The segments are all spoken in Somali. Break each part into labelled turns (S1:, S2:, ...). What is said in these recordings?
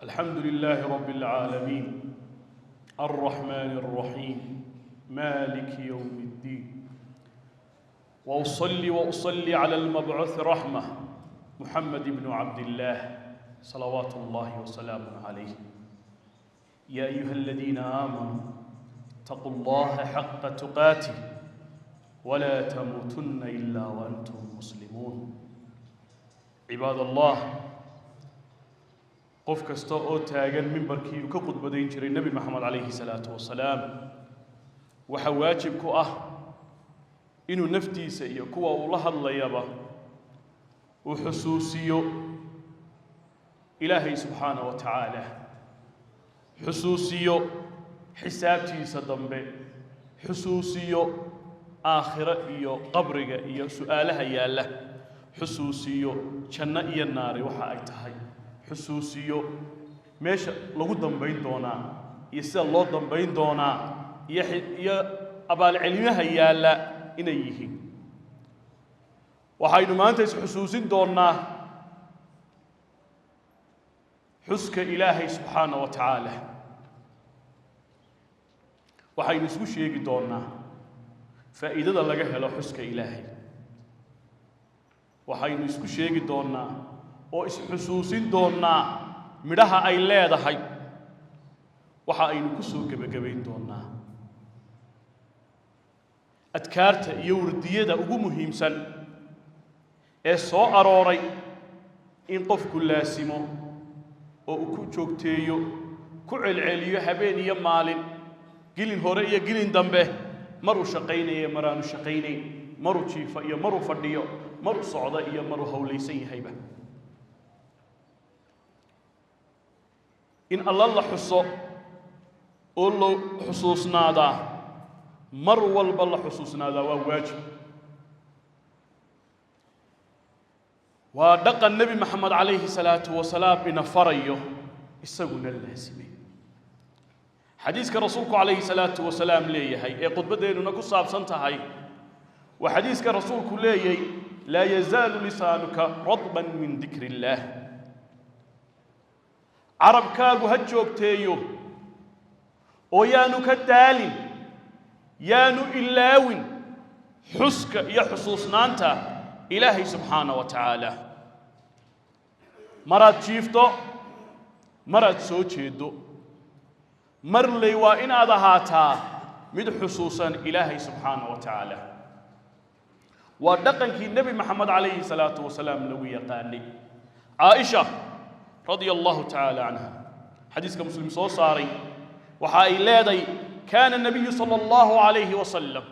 S1: الحمد لله رب العالمين الرحمن الرحيم مالك يوم الدين وأصلي على المبعوث رحمة محمد بن عبد الله صلوات الله وسلامه عليه يا أيها الذين آمنوا اتقوا الله حق تقاته ولا تموتن إلا وأنتم مسلمون عباد الله قف كستا oo taagan minbarkii ka qudbadayn jiray nabi maxamed alayhi salaatu wasalaam waxa waajib ku ah inuu naftiisa iyo kuwa uu la hadlayaba uu xusuusiyo ilaahay subhanahu wa ta'ala xusuusiyo xisaabtiisa dambe xusuusiyo aakhira iyo qabriga iyo su'aalaha yaala xusuusiyo janno iyo naar waxa ay tahay xusuusiyo meesha lagu dambayn doonaa iyo sida loo dambayn doonaa iyo abaal cilmiha yaala inay yihiin waxaynu maanta is xusuusin doonaa xuska ilaahay subhanahu wa ta'ala waxaynu isku sheegi doonaa faa'iidada laga helo xuska ilaahay waxaynu isku sheegi doonaa oo is xusuusin doonaa midhaha ay leedahay waxa aynu ku soo gabagabayn doonaa adkaarta iyo wardiyada ugu muhiimsan ee soo arooray in qofku laasimo oo uu ku joogteeyo ku celceliyo habeen iyo maalin gilin hore iyo gilin dambe maruu shaqaynayo maraanu shaqaynayn maruu jiifa iyo maruu fadhiyo maruu socda iyo maruu hawlaysan yahayba in Allah la xuso oo loo xusuusnaada mar walba la xusuusnaada waa waajib waa dhaqan nabi maxamed alayhi salaatu wasalaam ina farayo isaguna laasimay xadiiska rasuulku alayhi salaatu wasalaam leeyahay ee qudbadeennuna ku saabsan tahay wa xadiiska rasuulku leeyahay la yazaalu lisaanuka radban min dhikri illaah عربكاغو هجوغتيو او يانو كدالين يانو إلاوين حسك يا حصوصنانتا إلهي سبحانه وتعالى مرات شيفتو مرات سوچيدو مرلي وإن أدهاتا مد حصوصا إلهي سبحانه وتعالى ودقن كي النبي محمد عليه الصلاة والسلام لوية قاني عائشة رضي الله تعالى عنها حديث كمسلم صاري وحاي لادي كان النبي صلى الله عليه وسلم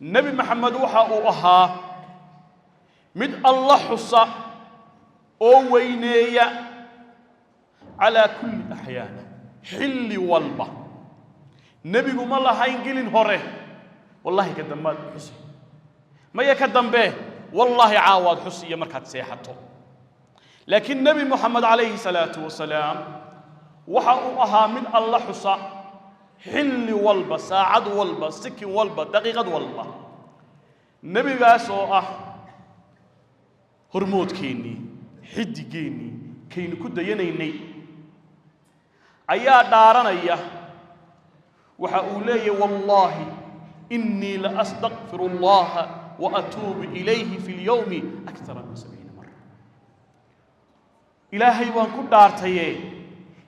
S1: نبي محمد وحا أها مد الله حصى أو وينيا على كل أحيان حل والبا نبي قم الله هاين قلن هره والله كدام ما حسي ما يكدام به والله عاود حسي يمركات سيحته لكن نبي محمد عليه الصلاة والسلام وحا من الله حصى حل والبا ساعد والبا سكن والبا دقيقة والبا نبي قاسو هرمود كيني حد كيني كين كد ينيني أيا دارنا أيا وحأولي والله إني لأستغفر الله وأتوب إليه في اليوم أكثر من 70 إلهي وان كدارتيه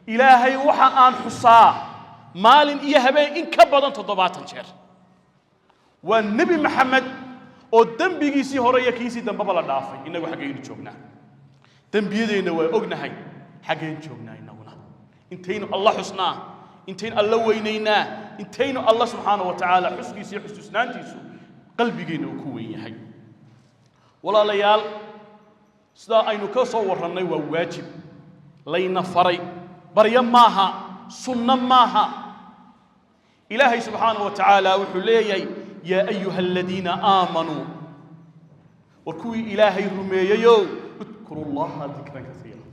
S1: إلهي وحا آن حصا مال إيه هبين إن كبضان تضباط الشر والنبي محمد oo dambigiisii hore iyo kiisii dambaba la dhaafay inagu xageeynu joognaa dambiyadeena way ognahay xageen joognaa inaguna intaynu Allah xusnaa intaynu Allah weynaynaa intaynu Allah subhanahu wa ta'ala xuskiisa iyo xusuusnaantiisu qalbigeena ku weyn yahay walaalayaal sida aynu ka soo warranay waa waajib layna faray barya maaha sunna maaha ilaahay subhanahu wa ta'ala wuxuu leeyahay يا أيها الذين آمنوا وكوي إلهي رمييو اذكروا الله ذكرا كثيرا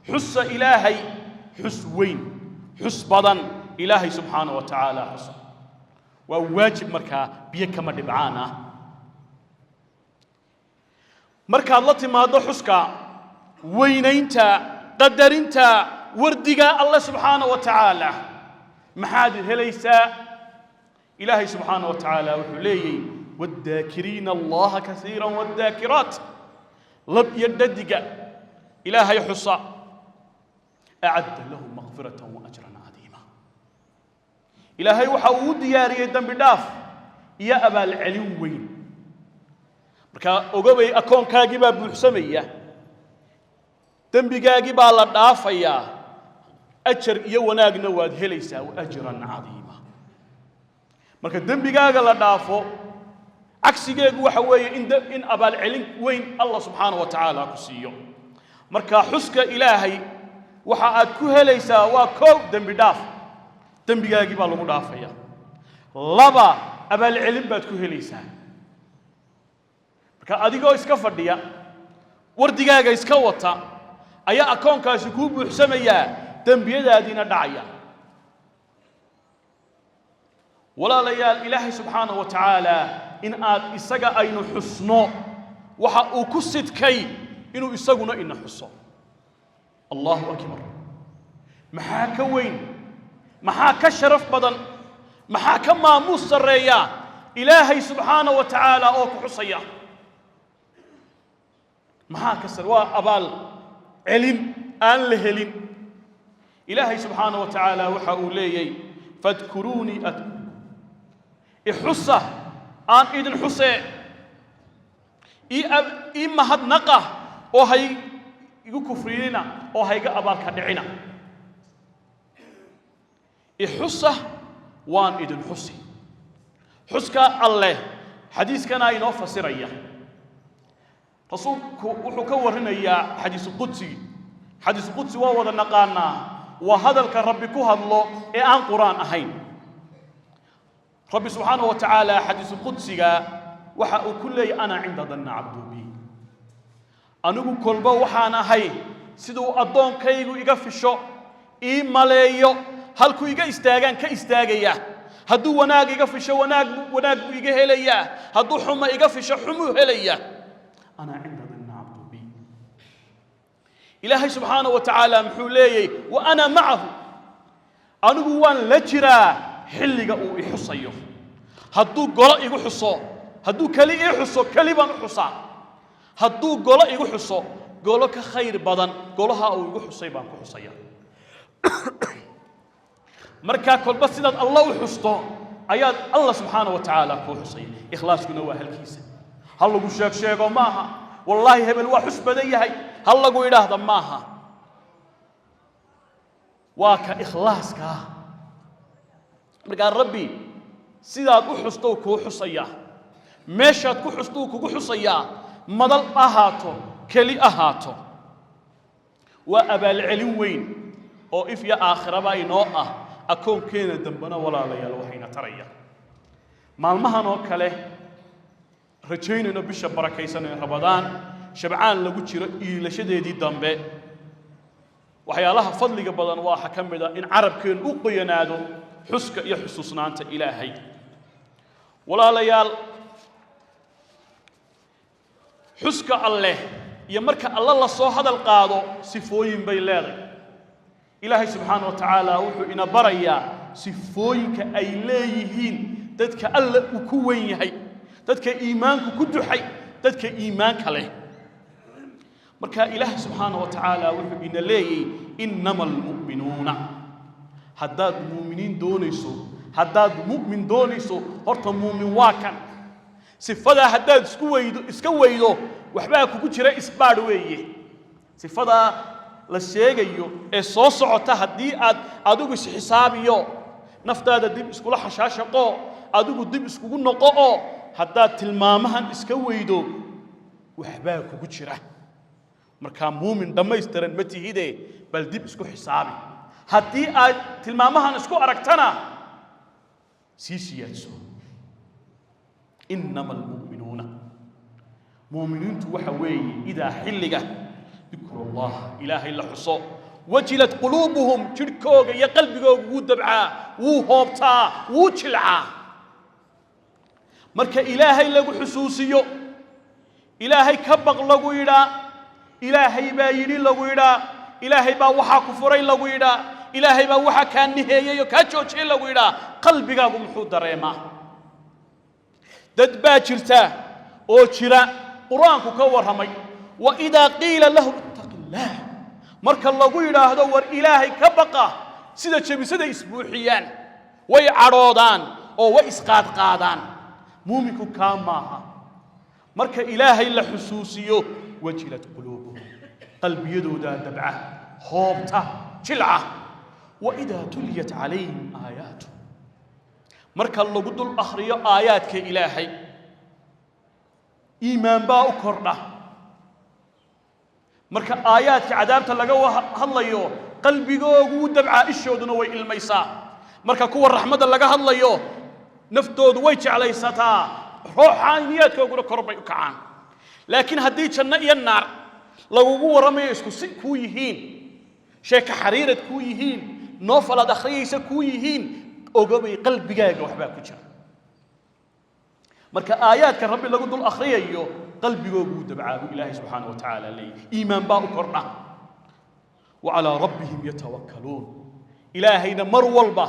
S1: حس إلهي حس وين حس بدن إلهي سبحانه وتعالى حس وواجب مركا بيك مدبعانا مركا الله تماضو حسكا weynaynta qadarinta wardiga Allah subhanahu wa ta'ala maxaad helaysaa ilaahay subhanahu wa ta'ala wuxuu leeyahay waddaakiriina allaha kasiiran waddaakiraat lab yaddiga ilaahay xusa a'adda lahum maghfiratan wa ajran 'azima ilaahay waxa uu diyaariyay dambi dhaaf iyo abaal celin weyn marka ogobay akoonkaagi baa buuxsamaya dambigaagi baa la dhaafayaa ajar iyo wanaagna waad helaysaa wa ajran 'azima marka dambigaaga la dhaafo cagsigeegu waxa weeye in abaal celin weyn Allah subhanahu wa ta'ala ku siiyo marka xuska ilaahay waxa aad ku helaysaa waa koob dambi dhaaf dambigaagi baa lagu dhaafaya laba abaal celin baad ku helaysaa marka adigoo iska fadhiya wardigaaga iska wata ayaa akoonkaasi ku buuxsamaya dambiyadaadina dhacaya walaalayaal ilaahay subhanahu wa ta'ala in aad isaga aynu xusno waxa uu ku sidkay inuu isaguna ina xuso Allahu akbar maxaa ka weyn maxaa ka sharaf badan maxaa ka maamuus sareeya ilaahay subhanahu wa ta'ala oo ku xusaya maxaa ka sar waa abaal celin aan la helin ilaahay subhanahu wa ta'ala waxa uu leeyay fadkuruni إحسة أن إذن حسة مهد نقة أو هاي يكفريننا أو هاي أبال كدعنا إحسة وان إذن حسة حسك الله حديث كان ينوف سرية رسول وحكور هنا يا حديث القدسي حديث القدسي وهو النقانا وهذا الكرب كوه الله إن قرآن أهين رب سبحانه وتعالى حديث القدسي وحا كل أنا عند ظن عبد بي أنا كل وحانا هاي سيدو أدون كيغو إيغا فيشو إي ملايو هل كو إيغا استاغان كاستاغيا هدو وناغ إيغا فيشو وناغ إيغا هليا هدو حما إيغا فيشو حمو هليا أنا عند ظن عبد بي إلهي سبحانه وتعالى محولي وأنا معه أنا وان لجرا حلقة أو إحصيه هدو قلاء يحصو هدو كلي يحصو كليبا يحصا هدو قلاء يحصو قلاء كخير بدن قلاها أو يحصي بان كحصيا مركا كل بس الله يحصو آيات الله سبحانه وتعالى كحصي إخلاص كنوا هالكيسة هل لقوا شيك وماها والله هبل وحس بدي هاي هل لقوا إله ضماها واك إخلاص كا marka rabbi sidaad u xusto ku xusaya meeshaad ku xusto kugu xusaya madal ahaato kali ahaato wa abaal celin weyn oo if ya aakhiraba inoo ah akoonkeena dambana walaalayaal waxayna taraya maalmahan oo kale rajaynayno bisha barakaysan ee Ramadaan shabcaan lagu jiro iilashadeedii dambe waxyaalaha fadliga badan waa xakamida in carabkeen u qoyanaado حسك يحسسنا أنت إلهي ولا ليال حسك الله يمرك الله صو هذا القاضي سفوين بيلاغي إلهي سبحانه وتعالى وحو إن بريا سفوين كأيليهين تدك الله وكوين هي تدك إيمانك كدو حي تدك إيمانك له مرك إلهي سبحانه وتعالى وحو إن لي إنما المؤمنون هداد مؤمنين دونيسو هداد مؤمن دونيسو هرتا مؤمن واكن صفدا هداد اسكويدو waxba ku jira isbaad weeye sifada la sheegayo ee soo socota hadii aad adigu is xisaabiyo naftaada dib isku la xashaashaqo adigu dib iskugu noqo hadaad tilmaamahan iska weydo waxba ku jira marka muumin dhamaystiran ma tihide bal dib isku xisaabi haddii aad tilmaamahan isku aragtana siyaadso innama almu'minuuna mu'miniintu waxa weeye idaa xilliga dikrullah ilaahay la xuso wajilat quluubuhum jirkooga iyo qalbigooga wuu dabcaa wuu hoobtaa wuu jilcaa marka ilaahay lagu xusuusiyo ilaahay ka baq lagu yidhaa إلهي با يلي لغويدا إلهي با وحا كفري لغويدا إلهي با وحا كان نهاية كاتشوشي لغويدا قلبك محو دريما دد باجرتا أو جرا قرآنك كورهمي وإذا قيل له اتق الله مرك لغويدا هدور إلهي كبقى سيدا شبي سيدا إسبوحيان وي عروضان أو وي إسقاط قادان موميكو كان ماها مرك إلهي لحسوسيو وجلت قلوبهم قلب يدو دا دبعه خوبته جلعه وإذا تليت عليهم آياته مرك الله قد الأخرية آيات كإلهي إيمان باو كرنا مرك آيات كعذابته لقوه هالليو قلبي قو دبعه إشودنا وي الميسا مرك كو الرحمة لقاه هالليو نفتود ويش علي ستا روحانيات كوغو كربي كعان لكن هدي جنة iyo naar lagu waramayo isku si ku yihiin sheeka xariirad ku yihiin noofalad akhriyaysa ku yihiin ogobay qalbigaaga waxba ku jira marka aayaadka rabbi lagu dul akhriyayo qalbigoogu dabcaabo ilaahay subhanahu wa ta'ala leeyahay iimaan baa u kordha wa ala rabbihim yatawakkaluun ilaahayna mar walba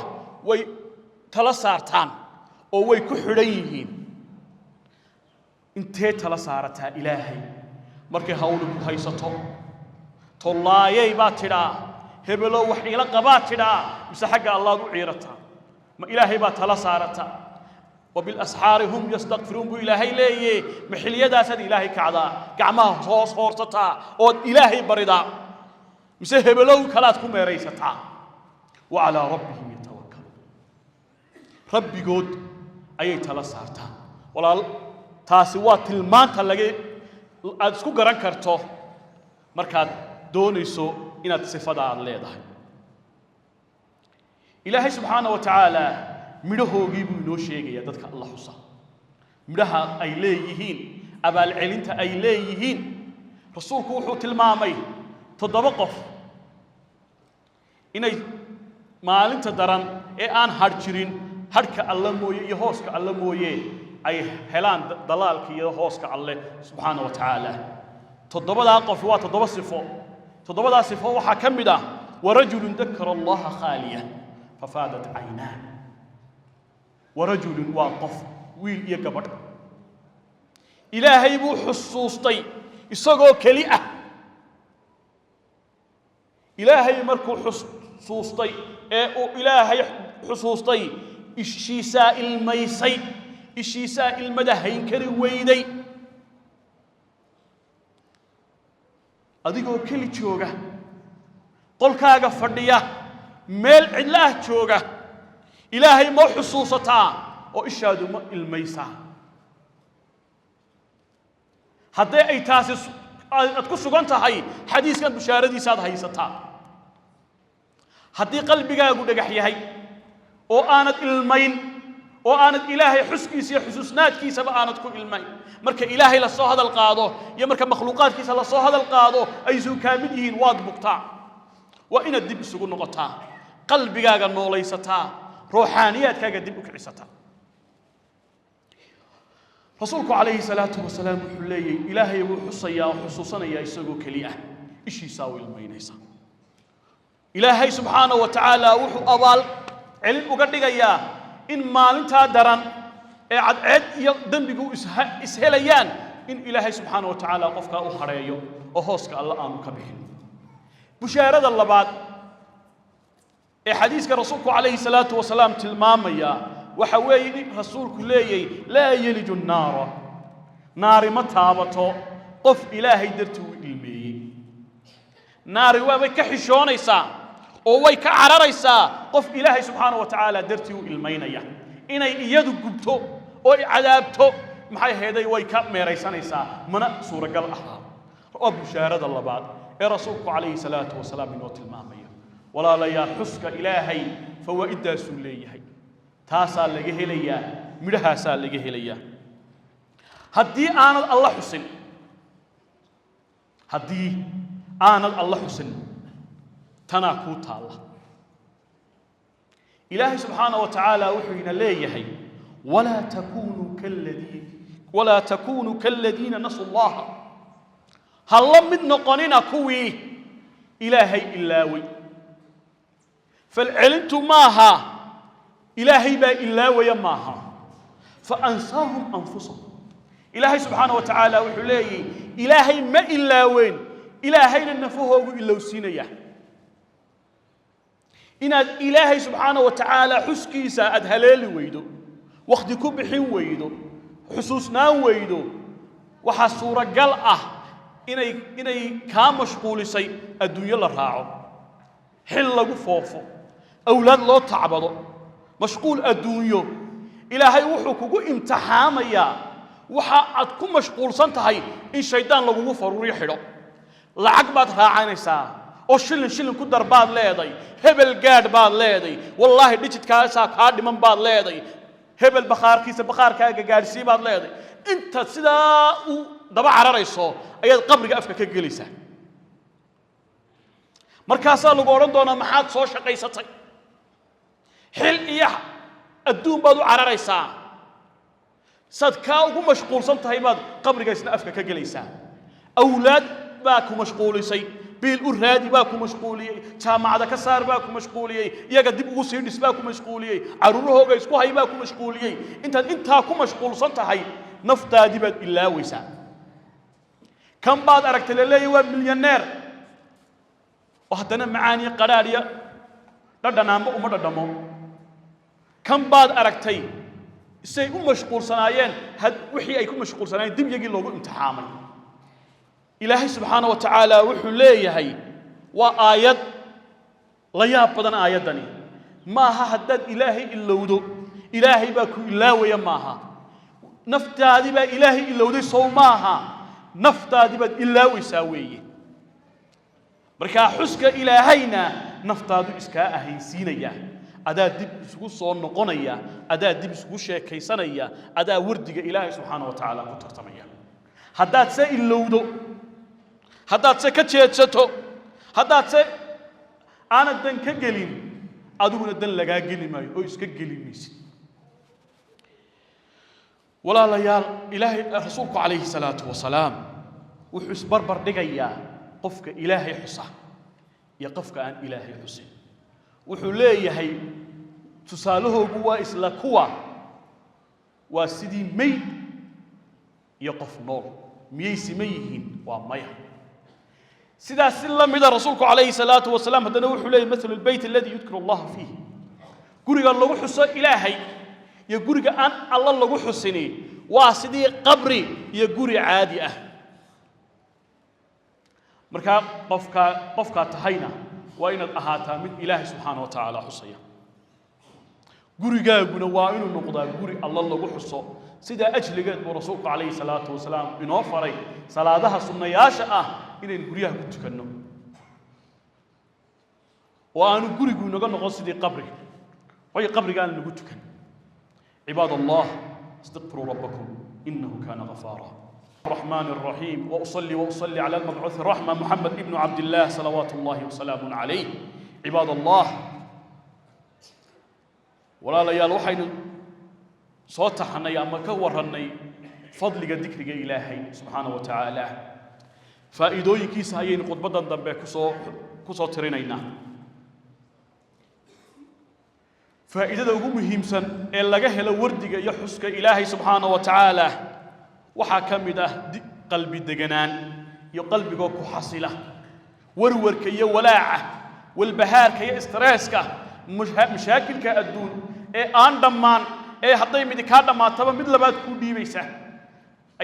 S1: way tala saartaan oo way ku xidhan yihiin intee tala saarataa ilaahay markay hawlu ku haysato tollaayay baa tidhaa hebelo wax ila qabaa tidhaa mise xagga allah u ciirata ma ilaahay baa tala saarata وبالأسحار هم يستغفرون بإلهي ليه محلية سد إلهي كعدا كعما صوص هورتتا أو إلهي بردا مسه بلو كلاتكم ريستا وعلى ربهم يتوكلون ربي قد أي تلا سارتا ولا تاسوات المان تلاقي أسكو قرن كرتو مركاد دونيسو إن تصفدا الله ده إلهي سبحانه وتعالى midhahoogi buu inoo sheegaya dadka Allah xusa midhaha ay leeyihiin abaal celinta ay leeyihiin rasuulku wuxuu tilmaamay 7 qof inay maalinta daran ee aan harjirin harka Allah mooye iyo hooska Allah mooye ay helaan dalaalka iyo hooska Allah subhanahu wa ta'ala 7 qof waa 7 sifo 7 sifo waxa kamid ah warajulun dakara Allah khaliyan fafadat aynaa ورجل واقف ويل يقبر إلهي بو حصوصتي إساقو كليئة إلهي مركو حصوصتي إلهي حصوصتي إشيساء الميسي إشيساء المدهين كرويدي أديقو كلي تشوغا قل كاغا فرديا ميل عدلاه تشوغا إلهي ما حصوصتا وإشهادوا ما الميسا هذا أي تاسس أتكسو قانتا هاي حديث كان بشاردي ساد هاي ستا هذا قلبي قاقو دقحي هاي وآنت المين وآنت إلهي حسكيسي حسوسنات كيسا بآنت كو المين مركا إلهي لصو هذا القاضو يا مركا مخلوقات كيسا لصو هذا القاضو أي زو كامدهين واد بقطع وإن الدب سقو نقطع قلبي قاقا نولي ستا روحانيات كاغا دب كعيستا رسولك عليه الصلاه والسلام حلي الهي وحصيا وحصوصنا يا اسغو كليئه ايش يساوي المينيسا الهي سبحانه وتعالى وحو ابال علم uga dhigaya in maalinta daran ee cad iyo dambigu ishelayaan in ilaahay subhanahu wa ta'ala qofka u xareeyo oo hooska Allah aanu ka bixin bushaarada labaad حديث رسولك عليه الصلاة والسلام تلماميا وحوي رسولك ليي لا يلج النار نار متابتو قف إلهي درتو إلمي نار وي كحشونيسا او وي كعرريسا قف إلهي سبحانه وتعالى درتو إلمينيا إني يدو قبتو او عذابتو maxay heeday way ka meeraysanaysa mana suura gal ah oo bushaarada labaad ee rasuulku kaleey salaatu wasalaam inoo tilmaamay wala la ya xuska ilaahay fawaa'ida suuleeyahay taasa laga helaya midhahaasa laga helaya hadii aanad Allah xusin hadii aanad Allah xusin tana ku taala ilaahay subhanahu wa ta'ala wuxuu ina leeyahay ولا تكونوا كالذين نسوا الله هلا مد نقننا كوي إلهي إلاوي فالعلنت ماها إلهي با إلاوي ماها فأنساهم أنفسهم إلهي سبحانه وتعالى وحليه إلهي ما إلاوين إلهي لنفوه إلا وسينيه إن إلهي سبحانه وتعالى حسكيسا أدهلالي ويدو وقت كبحين ويدو حسوسنا ويدو وحا صورة قلعة إني كان مشغول سي الدنيا لراعو حل لغو فوفو أولاد لو تعبضو مشغول الدنيا إلهي وحوكو امتحاميا وحا أدكو مشغول سنتهي إن شيطان لغو فروري حلو لعقبات راعانيسا oo shilin ku darbaad leeday hebel gaad baad leeday wallahi digitkaasa ka dhiman baad leeday hebel bakhaarkaaga gaadhsii baad leeday inta sidaa u daba cararayso ayaad qabriga afka ka gelaysaa markaas lagu oran doona maxaad soo shaqaysatay xil iyo adduun baad u cararaysaa sadka ugu mashquulsan tahay baad qabriga isna afka ka gelaysaa awlaad baa ku mashquulisay بيل أرادي باكو مشغولية جامعة كسار باكو مشغولية يجا دب وسيرس باكو مشغولية عروره جايس كو هاي باكو مشغولية أنت كو مشغول صنت هاي نفتا دبت إلا ويسا كم بعد أركت لله هو مليونير وحدنا معاني قرارية ردنا ما أمر ردمو كم بعد أركتي سي مشغول صنايين هاد وحي أيكم مشغول صنايين دب يجي لوجو امتحامي إلهي سبحانه وتعالى وحليه هي وآيات لا يابدن آياتني ما هدد إلهي إلا ودو إلهي باكو إلا ويماها نفتا دي با إلهي إلا ودو صوماها نفتا دي با إلا ويساويه بركا حسك إلهينا نفتا دو إسكاء هيسينيا أدا دب سكو صون نقونيا أدا دب سكو شيكيسانيا أدا وردق إلهي سبحانه وتعالى كترتميا هداد سي إلا ودو هداد سي كتشيتشتو هداد سي أنا الدن كجلين أدون الدن لقا جلي ماي أو إسك جلي ميسي ولا ليال إلهي رسولك عليه الصلاة والسلام وحس بربر دقيا قفك إلهي حصة يقفك عن إلهي حسين وحليه هي تساله قوة إسلاكوا وسيدي مي يقف نور ميسي ميهين ومياه سيدا سلم إذا رسولك عليه الصلاة والسلام هذا نوح له مثل البيت الذي يذكر الله فيه قرق الله حسن إلهي يقرق أن الله حسني واسدي قبري يقرق عادي مركا قفكا تهينا وإن الأهاتا من إله سبحانه وتعالى حسيا قرقا قنوائن النقضاء قرق الله حسن سيدا أجلقت ورسولك عليه الصلاة والسلام بنوفري صلاة سنة ياشأ إلى القرية كنت كنو وأنا قري قلنا قلنا قصدي قبري وهي قبري قال نقول كن عباد الله استغفروا ربكم إنه كان غفارا الرحمن الرحيم وأصلي على المبعوث الرحمة محمد ابن عبد الله صلوات الله وسلام عليه عباد الله ولا ليال وحين صوتحنا يا مكورني فضل ذكر إلهي سبحانه وتعالى فائدooyinkiisa ayaynu khudbadan dambe ku soo tirinayna faa'iidada ugu muhiimsan ee laga helo wardiga iyo xuska Ilaahay subhanahu wa ta'ala waxa kamid ah qalbi deganaan iyo qalbiga ku xasila warwarka iyo walaaca walbahaarka iyo stresska mashaakilka adduun ee aan dhamaan ee haday mid ka dhamaataba mid labaad ku dhiibaysa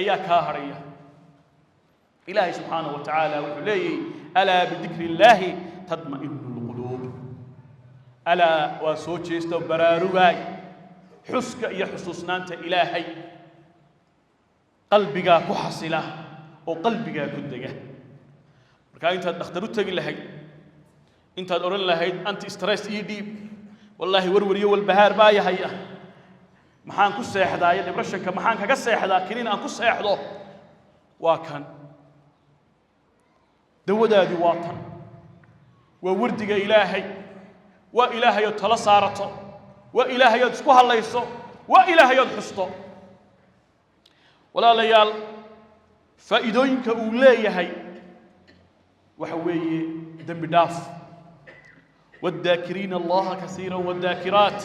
S1: ayaa ka haraya إلهي سبحانه وتعالى وحليه ألا بذكر الله تطمئن القلوب ألا وسوتش استبراروي حسك يحسسنا أنت إلهي قلبك كحصلة وقلبك كدجة بركان أنت تختارت تقول لهي أنت تقول لهي أنت استرس يدي والله وروري والبهار بايا هيا محان كسر حدا يعني برشك محان كسر حدا كنين أن كسر حدا وكان دودادي واطن ووردق إلهي وإلهي يتلصارته وإلهي يدسكوها الليسو وإلهي يدحسته ولا ليال فإدوينك أوليه وحوي دم بداف والذاكرين الله كثيرا والذاكرات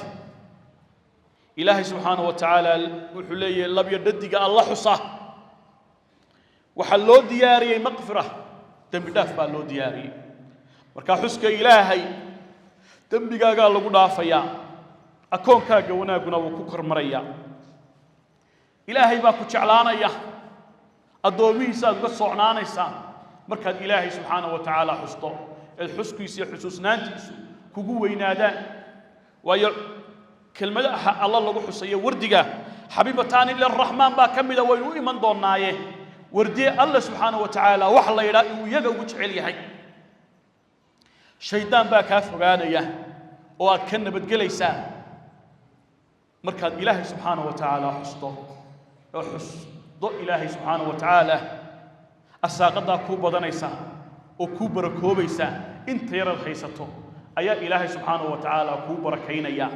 S1: إلهي سبحانه وتعالى وحلي لم يردد الله حصاه وحلو دياري مغفرة دم بداف بالو دياري marka xuska ilaahay dambigaaga lagu dhaafaya akoonkaaga wanaaguna wuu ku kormaraya ilaahay baa ku jeclaanaya adoomihiisa aad uga socnaanaysa markaad ilaahay subxaanahu wa tacaala xusto xuskiisa iyo xusuusnaantiisu kugu weynaadaan waayo kelmadaha alla lagu xusayo wardiga xabibataani lirrahmaan baa kamida waynu iman doonaaye wardiye alla subxaanahu wa tacaala wax la yidhaa inuu iyaga ugu jecel yahay shaydaan baa kaa fogaanaya oo aad ka nabadgelaysaa markaad ilaahay subxaanahu wa tacaala xusto oo xusdo ilaahay subxaanahu wa tacaala asaaqadaa kuu badanaysa oo kuu barakoobaysa inta yaraad haysato ayaa ilaahay subxaanahu wa tacaala kuu barakaynaya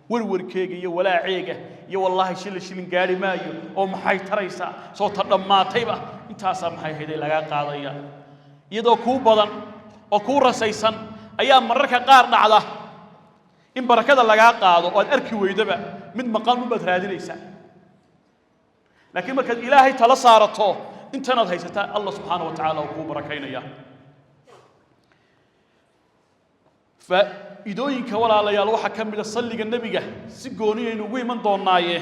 S1: warwarkeega iyo walaaceega iyo wallaahi shilin gaari maayo oo maxay taraysaa soo ta dhammaatayba intaasaa maxay hayday lagaa qaadaya iyadoo kuu badan oo ku rasaysan ayaa mararka qaar dhacda in barakada laga qaado oo aad arki weydaba mid maqan u badraadinaysa laakiin markaad ilaahay tala saarato intanaad haysataa Allah subhanahu wa ta'ala ku barakaynaya fa idooyinka walaalayaal waxa kamid ah salliga nabiga si gooniyeen ugu iman doonaaye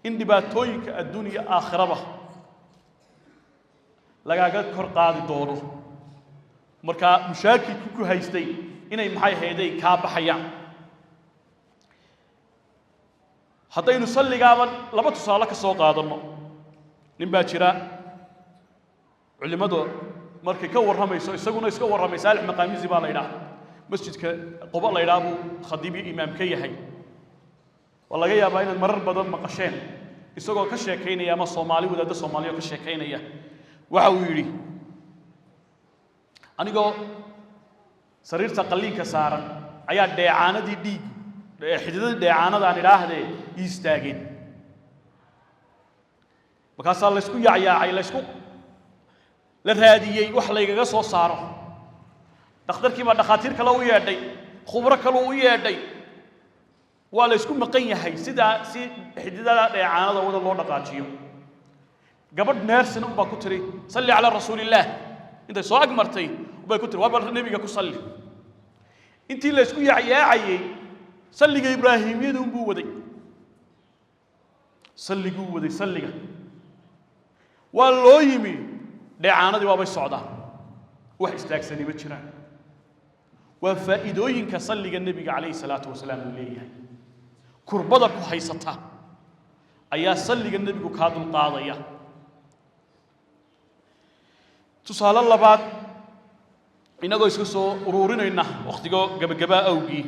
S1: in dhibaatooyinka adduunka aakhiraba lagaaga kor qaadi doono marka mushaakilku ku haystay inay maxay heeday ka baxayaan hadaynu salligaaba laba tusaale ka soo qaadano nin baa jira culimadu markay ka waramayso isaguna iska waramay Saalix Maqaamisi baa la yiraahdaa masjidka Quba la yiraahdo khadiibi imaam ka yahay walaga yaabaa inaad marar badan maqasheen isagoo ka sheekeynaya ama Soomaali wadaada Soomaaliya ka sheekeynaya waxa uu yiri anigoo sariirta qaliinka saaran ayaa dheecaanadii dhiig xididada dheecaanada aan ilaahdee istaageen markaas la isku yaacay la isku la raadiyay wax la igaga soo saaro dhakhtarkii baa dhakhaatiir kale u yeedhay khubro kale u yeedhay waa la isku maqan yahay sida si xididada dheecaanada wada loo dhaqaajiyo gabadh neersina baa ku tiri salli ala rasuulillah inta soo agmartay bay ku tiri waa nabiga ku salli intii la isku yaacayay salliga ibraahimiyada uu waday salliga waa loo yimi dheecaanadii waa bay socdaan wax istaagsani ma jiraan waa faa'iidooyinka salliga nabiga kaleey salaatu wasalaam leeyahay kurbada ku haysata ayaa salliga nabigu ka dul qaadaya tusaale labaad inagoo iska soo ururinayna waqtiga gabagaba awgii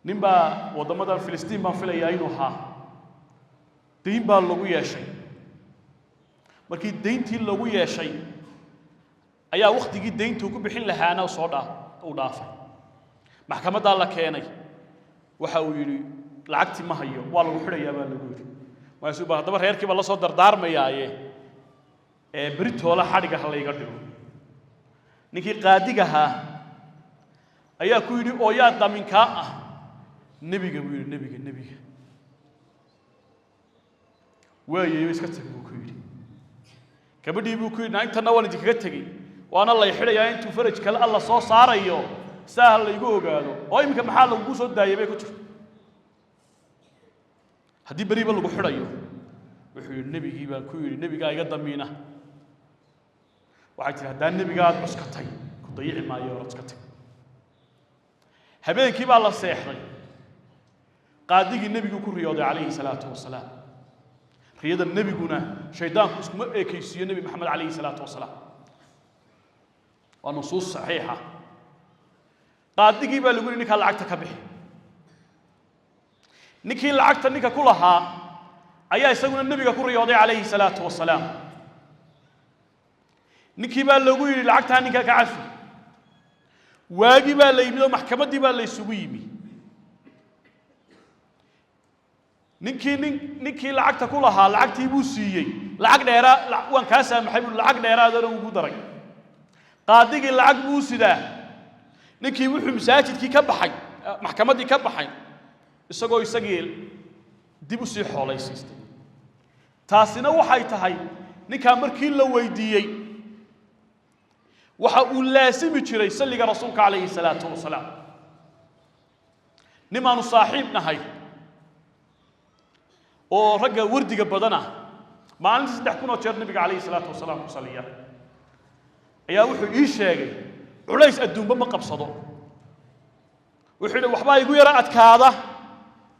S1: nimba wadamada Filistiin baan filayaa inuu ahaa deyn baa lagu yeeshay markii deyntii lagu yeeshay ayaa waqtigii deyntu ku bixin lahaana soo dhaafay maxkamadda la keenay waxa uu yiri lacagtii ma hayo waa lagu xirayaa baa lagu yiri waa soo baadaba reerkii baa la soo dardaarmayaaye بريتولا حادقة هلا يقدروا نكى قادقها أيها كويري أويا دامين كا نبي ويا يسكت بوكويري كبدي بوكويري ناين تناول نتكتكي وأنا الله يحرق يا أنتو فرج كلا الله صار صاريو سهل يقول قالوا أي مكان محل وجوسه دايما يكتر هدي بريبا لو حريو وحي النبي جيبا كويري النبي قاعد يقدمينه وعيت هذا النبي قاعد مسكتي كضيع ما يورد سكتي هبين كيف الله سيحري قاعد يجي النبي يقول رياضي عليه الصلاة والسلام رياض النبي قلنا شيطان اسمه كيسي النبي محمد عليه الصلاة والسلام ونصوص صحيحة قاعد يجي يقول إنك لعقتك به نكي لعقت نك كلها أيها يسوون النبي يقول رياضي عليه الصلاة والسلام نكي باللوي لعقت نك كعفي واجب اللي يمدو محكمة دي باللي يسويمي نكي لعقت كلها لعقت يبوسيي لعق ديرا وان كاسا محب لعق ديرا هذا هو درج qaadigii lacag buu sidaa ninkii wuxuu masaajidkii ka baxay maxkamadii ka baxay isagoo isagii dib u sii xoolaysiistay taasina waxay tahay ninka markii la weydiiyay waxa uu laasimi jiray salliga rasuulka calayhi salaatu wasalaam nimaanu saaxiib nahay oo ragga wardiga badana maalintii 3,000 jeer nabiga calayhi salaatu wasalaam ku saliya ayaa wuxuu ii sheegay culays adduunba ma qabsado wuxuu yidhi waxbaa igu yara adkaada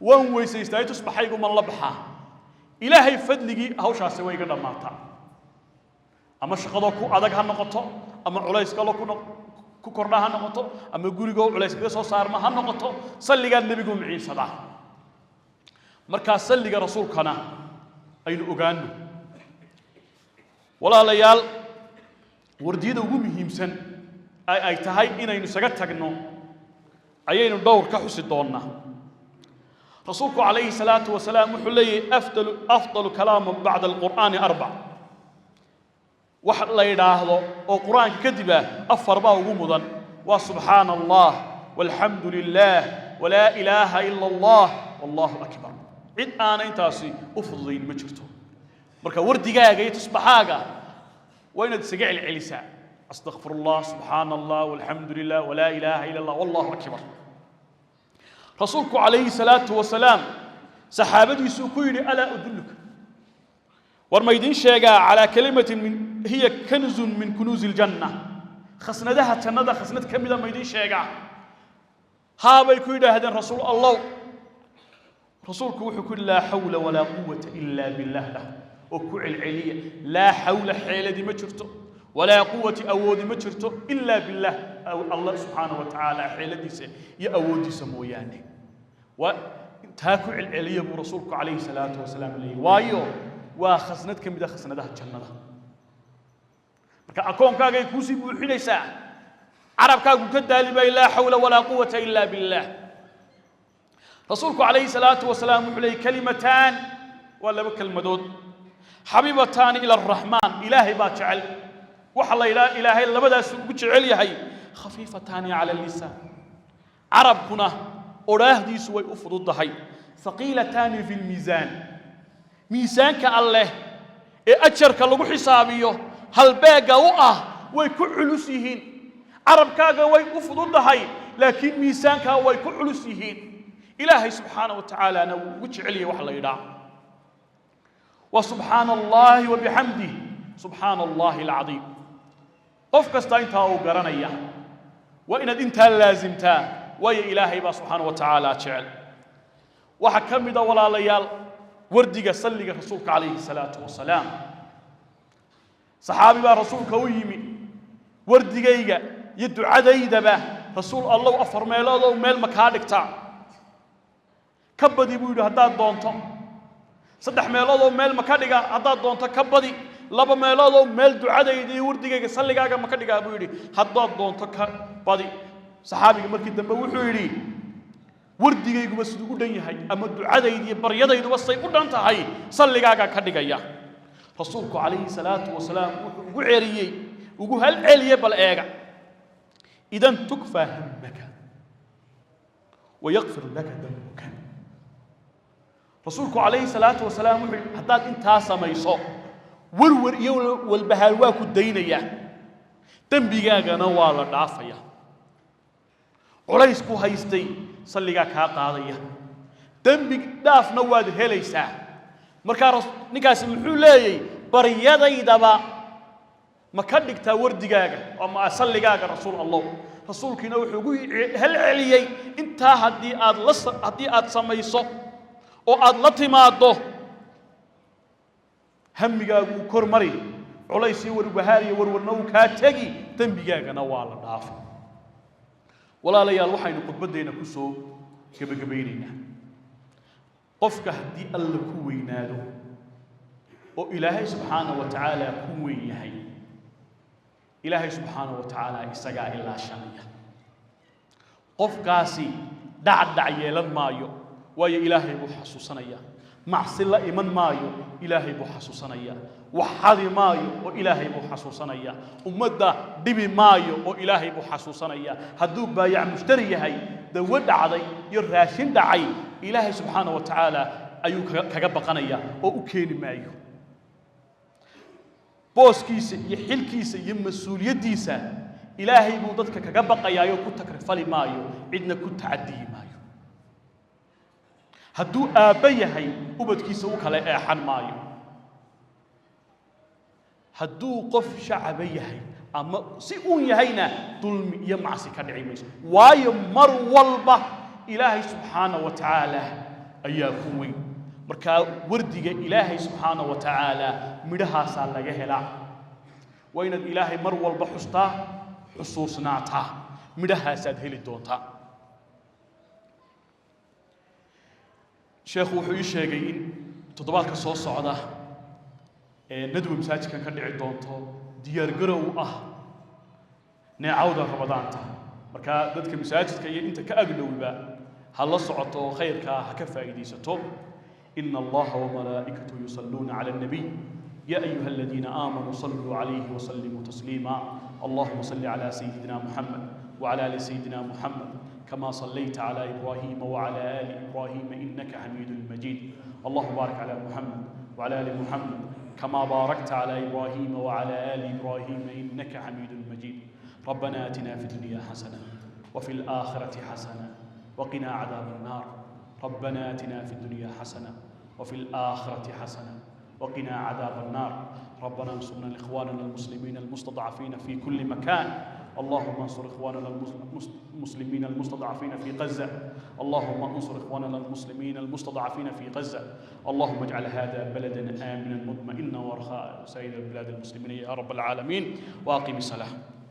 S1: waan weysaystay tusbaxaygu man la baxaa ilaahay fadligii hawshaasi way iga dhamaataa ama shaqado ku adag ha noqoto ama culays kale ku kordha ha noqoto ama guriga culays kaga soo saarma ha noqoto salliga nabigu miciisada marka salliga rasuulkana aynu ogaano walaalayaal wardiyada ugu muhiimsan ay tahay inaynu isaga tagno ayaynu dhowr ka xusi doonaa rasuulku calayhi salaatu wasalaam wuxuu leeyahay afdalu kalaam bacda alqur'aani 4 wax la yiraahdo oo quraanka kadib afar baa ugu mudan wa subhanallah walhamdulillah wala ilaha illa allah wallahu akbar cid aan intaasi u fududayn ma jirto marka wardigaaga iyo tusbaxaaga waa inaad isaga celcelisaa astaghfirullah subhanallah walhamdulillah wala ilaha illa allah wallahu akbar rasuulku calayhi salaatu wasalaam saxaabadiisu ku yiri ala udulluka warmaydin sheega ala kalimatin min hiya kanzun min kunuzil janna khasnadaha jannada khasnad kamida maydin sheega haabay ku yiraahdeen rasuul allah rasuulku wuxuu ku la hawla wala quwwata illa billah oo ku celceliya la hawla xeeladi ma jirto wala quwwati awoodi ma jirto illa billah allah subhanahu wa ta'ala xeeladiisa iyo awoodiisa mooyaane wa taa ku celceliya buu rasuulku calayhi salaatu wasalaam leeyahay waayo waa khasnad kamida khasnadaha jannada marka akoonkaaga ay ku sii buuxinaysaa arabkaagu ka daalibay la hawla wala quwwata illa billah rasuulku calayhi salaatu wasalaam wuxuu leeyahay kalimatan wala kalmadood habibatan ila arrahman ilaahi baa jecel waxa la ilaahay labadaas ugu jecel yahay khafiifatan ala lisan arabkuna oraahdiisu way u fududahay thaqilatan fil mizan miisaanka allah ee ajarka lagu xisaabiyo halbeega u ah way ku culus yihiin arabkaaga way u fududahay laakiin miisaanka way ku culus yihiin ilaahay subhanahu wa ta'ala ana ugu jecel yahay waxa la yiraahdo wa subhanallahi wa bihamdihi subhanallahi alazim qof kasta inta uu garanaya wa inaad inta laazimtaa way ilaahay ba subhanahu wa ta'ala jecel waxa kamida walaalayaal wardiga salliga rasuulka calayhi salaatu wasalaam saxaabi baa rasuulka u yimi wardigayga iyo ducadeydaba rasuul allah afar meelood oo meel ma ka dhigtaa ka badi buu yiri hadaad doonto saddex meelood oo meel ma ka dhiga hadaad doonto ka badi laba meelood oo meel ducadeyda iyo wardigayga salligaaga ma ka dhigaa buu yiri hadaad doonto ka badi saxaabiga markii dambe wuxuu yiri wardigaygu bas ugu dhan yahay ama ducadeyda iyo baryadeydu bas ay u dhan tahay salligaaga ka dhigaya rasuulku calayhi salaatu wasalaam wuxuu ugu ceeriyay ugu hal ceeliyay bal eega idan tukfa hammaka wa yaghfir laka dhanbuka rasuulku calayhi salaatu wasalaam wuxuu hadaad intaa samayso warwar iyo walbahaar waa ku daynaya dambigaagana waa la dhaafaya culays ku haystay salliga ka qaadaya dambi dhaafna waad helaysaa marka ninkaas wuxuu leeyay baryadaydaba ma ka dhigtaa wardigaaga ama salligaaga rasuul allah rasuulkiina wuxuu ugu hal celiyay inta hadii aad samayso oo aad la timaado hamigaagu kormari culays iyo warbahaar iyo warwarna uu ka tagi dambigaagana waa la dhaafay walaalayaal waxaynu khudbadeena ku soo gabagabeynaa qofka hadii alla ku weynaado oo ilaahay subhanahu wa ta'ala ku weeyahay ilaahay subhanahu wa ta'ala isaga ila shaniya qofkaasi dhac yeelan maayo waayo ilaahay uu xasuusanaya macsi la iman maayo ilaahay buu xasuusanaya waxadi maayo oo ilaahay buu xasuusanaya ummadda dhibi maayo oo ilaahay buu xasuusanaya hadduu baayac mushtari yahay dawo dhacday iyo raashin dhacay ilaahay subxaanahu wa tacaala ayuu kaga baqanaya oo u keeni maayo booskiisa iyo xilkiisa iyo mas'uuliyadiisa ilaahay buu dadka kaga baqayaayo ku takrifali maayo cidna ku tacadiyi maayo hadduu aabba yahay ubadkiisa u kale eexan maayo hadduu qof shacaba yahay ama si uun yahayna dulmi iyo macsi ka dhici mayso waayo mar walba ilaahay subxaanahu wa tacaala ayaa ku weyn markaa wardiga ilaahay subxaanahu wa tacaala midhahaasaa laga helaa waa inaad ilaahay mar walba xustaa xusuusnaataa midhahaasaad heli doontaa sheekhu wuxuu ii sheegay in toddobaadka soo socda ندوة مساجد كان كدعي دونتو ديار قرو نعود رمضان تا مركا دتك مساجد كي انت كأقلو با هلا صعطو خير كا هكفا إديستو إن الله وملائكته يصلون على النبي يا أيها الذين آمنوا صلوا عليه وسلموا تسليما اللهم صل على سيدنا محمد وعلى آل سيدنا محمد كما صليت على إبراهيم وعلى آل إبراهيم إنك حميد مجيد اللهم بارك على محمد وعلى آل محمد كما باركت على إبراهيم وعلى آل إبراهيم إنك حميد مجيد ربنا آتنا في الدنيا حسنة وفي الآخرة حسنة وقنا عذاب النار ربنا آتنا في الدنيا حسنة وفي الآخرة حسنة وقنا عذاب النار ربنا انصرنا لإخواننا المسلمين المستضعفين في كل مكان اللهم انصر إخواننا المسلمين المستضعفين في غزة اللهم انصر إخواننا المسلمين المستضعفين في غزة اللهم اجعل هذا بلدا آمنا مطمئنا ورخاء سائر بلاد المسلمين يا رب العالمين وأقم الصلاة